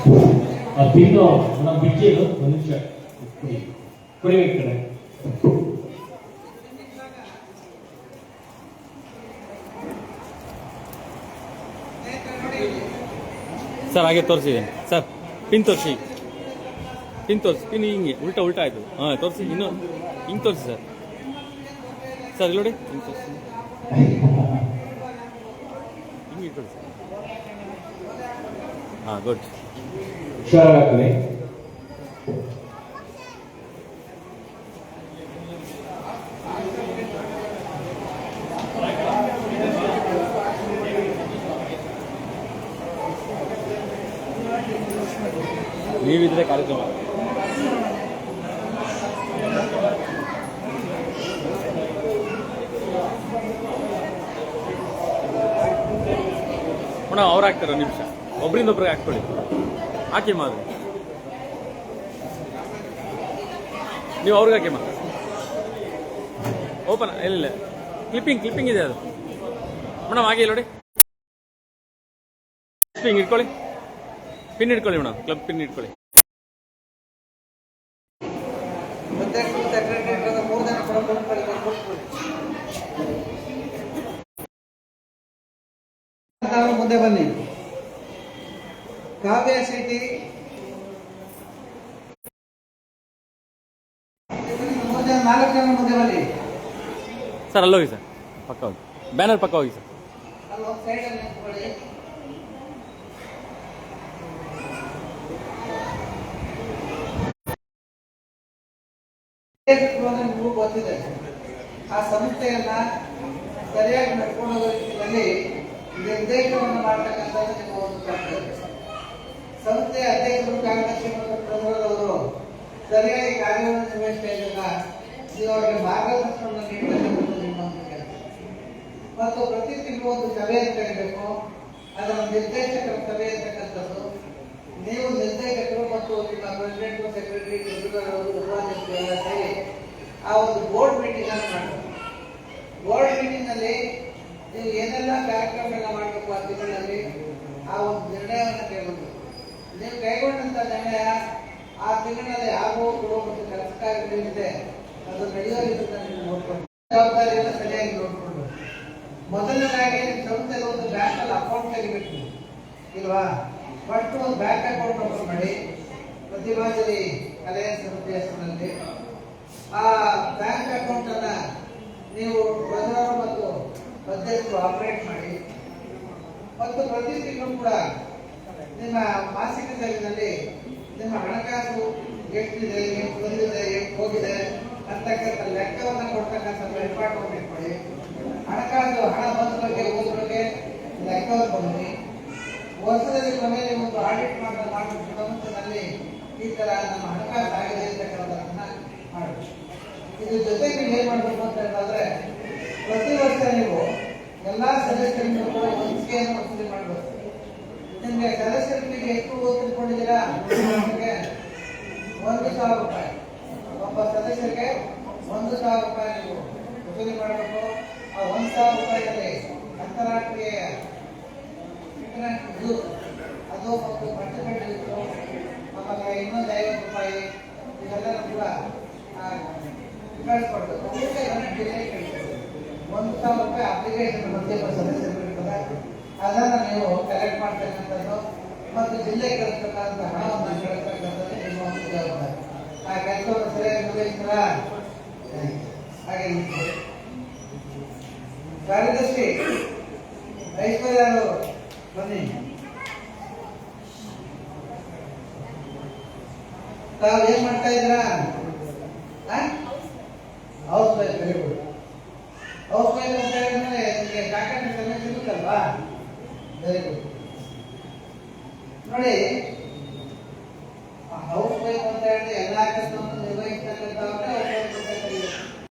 ಆ ಪಿನ್ನು ನಮ್ಮ ಬಿಚ್ಚಿದು ಒಂದು ನಿಮಿಷ ಕುಡಿಬೇಕು ಕಡೆ. ಸರ್ ಹಾಗೆ ತೋರಿಸಿದ್ದೇನೆ ಸರ್. ಪಿನ್ ತೋರಿಸಿ, ಪಿನ್ ತೋರಿಸಿ. ಪಿನ್ ಹಿಂಗೆ ಉಲ್ಟಾ ಉಲ್ಟಾ ಆಯಿತು. ಹಾಂ ತೋರಿಸಿ, ಇನ್ನೂ ಹಿಂಗೆ ತೋರಿಸಿ ಸರ್. ಸರ್ ಇಲ್ಲಿ ನೋಡಿ, ಹಿಂಗೆ ತೋರಿಸಿ, ಹಿಂಗೆ ತೋರಿಸಿ. ಹಾಂ ಗುಡ್. ಹುಷಾರಾಗ್ತದೆ. ನೀವಿದ್ರೆ ಕಾರ್ಯಕ್ರಮ ಪುನಃ ಅವ್ರು ಹಾಕ್ತಾರೆ. ನಿಮಿಷ ಒಬ್ಬರಿಂದ ಒಬ್ರಿಗೆ ಹಾಕ್ಕೊಳ್ಳಿ. ಹಾಕಿ ಮಾದು, ನೀವು ಅವ್ರಿಗೆ ಹಾಕಿ ಮಾ. ಓಪನ್ ಇಲ್ಲ, ಕ್ಲಿಪ್ಪಿಂಗ್ ಇದೆ ಅದು ಮೇಡಮ್. ಹಾಗೆ ನೋಡಿ, ಕ್ಲಿಪ್ಪಿಂಗ್ ಇಟ್ಕೊಳ್ಳಿ, ಪಿನ್ ಇಟ್ಕೊಳ್ಳಿ ಮೇಡಮ್, ಕ್ಲಬ್ ಪಿನ್ ಇಟ್ಕೊಳ್ಳಿ. ಮುಂದೆ ಬನ್ನಿ. ಕಾವ್ಯ ಸಿಟಿ ನಾಲ್ಕು ಜನ ಮುಂದೆ ಬನ್ನಿ ಸರ್. ಅಲ್ಲೋಗಿ ಸರ್, ಪಕ್ಕ ಹೋಗಿ, ಬ್ಯಾನರ್ ಪಕ್ಕ ಹೋಗಿ ಸರ್. ಅಲ್ಲೊಂದು ಸೈಡಲ್ಲಿ ನಿಂತ್ಕೊಳ್ಳಿ. ನಿಮಗೂ ಗೊತ್ತಿದೆ, ಆ ಸಂಸ್ಥೆಯನ್ನ ಸರಿಯಾಗಿ ನಡ್ಕೊಂಡು ಹೋಗೋ ರೀತಿಯಲ್ಲಿ ನಿರ್ದೇಶನವನ್ನು ಮಾಡತಕ್ಕಂಥದ್ದು ನಿಮ್ಮ ಒಂದು ಕರ್ತವ್ಯ. ಸಂಸ್ಥೆಯ ಅಧ್ಯಕ್ಷರು ಕಾರ್ಯದರ್ಶಿ ಮತ್ತು ಪ್ರಧಾನರು ಸರಿಯಾಗಿ ಕಾರ್ಯವನ್ನು ನಿರ್ವಹಿಸ್ತಾ ಇದ್ದಾಗ ನೀವು ಅವರಿಗೆ ಮಾರ್ಗದರ್ಶನವನ್ನು ನೀಡತಕ್ಕಂಥದ್ದು ನಿಮ್ಮ ಒಂದು ಕೆಲಸ. ಮತ್ತು ಪ್ರತಿ ತಿಂಗಳು ಒಂದು ಸಭೆಯನ್ನು ಕರೀಬೇಕು. ಅದರ ನಿರ್ದೇಶಕರ ಸಭೆ ಇರ್ತಕ್ಕಂಥದ್ದು ನೀವು ನಿರ್ದೇಶಕರು ಮತ್ತು ನಿಮ್ಮ ಪ್ರೆಸಿಡೆಂಟ್, ಸೆಕ್ರೆಟರಿ, ಉಪಾಧ್ಯಕ್ಷರು ಸೇರಿ ಆ ಒಂದು ಬೋರ್ಡ್ ಮೀಟಿಂಗ್ ಅನ್ನು ಮಾಡಬೇಕು. ಬೋರ್ಡ್ ಮೀಟಿಂಗ್ ನಲ್ಲಿ ನೀವು ಏನೆಲ್ಲ ಕಾರ್ಯಕ್ರಮಗಳನ್ನ ಮಾಡಬೇಕು ಆ ತಿಂಗಳಲ್ಲಿ ಆ ಒಂದು ನಿರ್ಣಯವನ್ನು ಕೈಗೊಂಡು ನೀವು ಕೈಗೊಂಡಂತ ನಿರ್ಣಯ ಆ ತಿಂಗಳಲ್ಲಿ ಆಗುವ ಕೊಡುವ ಮತ್ತು ಕೆಲಸ ಕಾರ್ಯಗಳಿದೆ ಅದು ನಡೆಯೋ ರೀತಿಯಿಂದ ನೀವು ನೋಡ್ಕೊಂಡು ಜವಾಬ್ದಾರಿಯನ್ನು ಸರಿಯಾಗಿ ನೋಡಿಕೊಂಡು ಮೊದಲನೇದಾಗಿ ಸಂಸ್ಥೆಗೆ ಒಂದು ಬ್ಯಾಂಕ್ ಅಲ್ಲಿ ಅಕೌಂಟ್ ತೆಗಿಬೇಕು ಇಲ್ವಾ? ಫಸ್ಟ್ ಒಂದು ಬ್ಯಾಂಕ್ ಅಕೌಂಟ್ ಓಪನ್ ಮಾಡಿ ಪ್ರತಿಭಾಂಜಲಿ ಕಲೆಯ ಸಮಿತಿ ಹೆಸರಿನಲ್ಲಿ ಆ ಬ್ಯಾಂಕ್ ಅಕೌಂಟ್ ಅನ್ನ ನೀವು ಪ್ರಧಾನ ಮತ್ತು ಅಧ್ಯಕ್ಷರು ಆಪರೇಟ್ ಮಾಡಿ. ಮತ್ತು ಪ್ರತಿ ತಿಂಗಳು ಕೂಡ ನಿಮ್ಮ ಮಾಸಿಕ ಸಭೆಯಲ್ಲಿ ನಿಮ್ಮ ಹಣಕಾಸು ಎಷ್ಟಿದೆ, ಎಷ್ಟು ಬಂದಿದೆ, ಎಷ್ಟು ಹೋಗಿದೆ ಅಂತಕ್ಕಂಥ ಲೆಕ್ಕವನ್ನು ಕೊಡ್ತಕ್ಕಂಥ ಡಿಪಾರ್ಟ್ಮೆಂಟ್ ಇಟ್ಕೊಳ್ಳಿ. ಹಣಕಾಸು ಹಣ ಬಂದ ಬಗ್ಗೆ ಹೋದ ಬಗ್ಗೆ ಲೆಕ್ಕವನ್ನು ಬನ್ನಿ. ವರ್ಷದಲ್ಲಿ ಕೊನೆಯಲ್ಲಿ ಒಂದು ಆಡಿಟ್ ಮಾಡಬೇಕು. ಸಂಸ್ಥೆಯಲ್ಲಿ ಈ ತರ ನಮ್ಮ ಹಣಕಾಸು ಆಗಿದೆ ಅಂತಕ್ಕಂಥದ್ದನ್ನ ಮಾಡಬೇಕು. ಇದ್ರ ಜೊತೆಗೆ ನೀವು ಏನ್ ಮಾಡಬೇಕು ಅಂತ ಹೇಳಿದ್ರೆ ಪ್ರತಿ ವರ್ಷ ನೀವು ಎಲ್ಲಾ ಸದಸ್ಯರಿಗೂ ಕೂಡ ಹೊಂದಿಕೆಯನ್ನು ವಸೂಲಿ ಮಾಡಬೇಕು. ನಿಮ್ಗೆ ಸದಸ್ಯರಿಗೆ ಎಷ್ಟು ಓದಿಕೊಂಡಿದ್ದೀರಾ? 1,000 ರೂಪಾಯಿ. ಒಬ್ಬ ಸದಸ್ಯರಿಗೆ 1,000 ರೂಪಾಯಿ ನೀವು ವಸೂಲಿ ಮಾಡಬೇಕು. ಆ 1,000 ರೂಪಾಯಿಯಲ್ಲಿ ಅಂತಾರಾಷ್ಟ್ರೀಯ ಅದು ಮತ್ತು ಪಂಚಕಟ್ಟು ಆಮೇಲೆ ಇನ್ನೊಂದು 50 ರೂಪಾಯಿ ಇದೆಲ್ಲ ಕೂಡ ಕಳಿಸ್ಕೊಡ್ಬೇಕು. 1,000 ರೂಪಾಯಿ ಅಪ್ಲಿಕೇಶನ್ ಪ್ರತಿಯೊಬ್ಬ ಸದಸ್ಯರು ಇರ್ತದೆ. ಅದನ್ನು ನೀವು ಕಲೆಕ್ಟ್ ಮಾಡ್ತಕ್ಕಂಥದ್ದು ಮತ್ತು ಜಿಲ್ಲೆ ಕಳಿಸ್ತಕ್ಕಂಥ ಹಣವನ್ನು ಕಳಿಸ್ತಕ್ಕಂಥದ್ದು ನಿಮ್ಮ ಒಂದು ಜವಾಬ್ದಾರಿ. ಆ ಕೆಲಸವನ್ನು ಸರಿಯಾಗಿ ನಿರ್ವಹಿಸ್ತಾರ. ಹಾಗೆ ಕಾರ್ಯದರ್ಶಿ ಐಶ್ವರ್ಯ ಬನ್ನಿ. ತಾವು ಏನ್ ಮಾಡ್ತಾ ಇದ್ದೀರಾ? Housewife. Very good. Housewife ಅಂತ ಹೇಳಿದ್ರೆ ನಿಮಗೆ ಕಾಕಂಡ ಸಮಯ ಸಿಗುತ್ತಲ್ವಾ? Very good. ನೋಡಿ, ಹೌಸ್ ವೈಫ್ ಅಂತ ಹೇಳಿದ್ರೆ ಎಲ್ಲಾ ಕೆಲಸವನ್ನು ನಿರ್ವಹಿಸ್ತಕ್ಕಂಥವ್ರೆ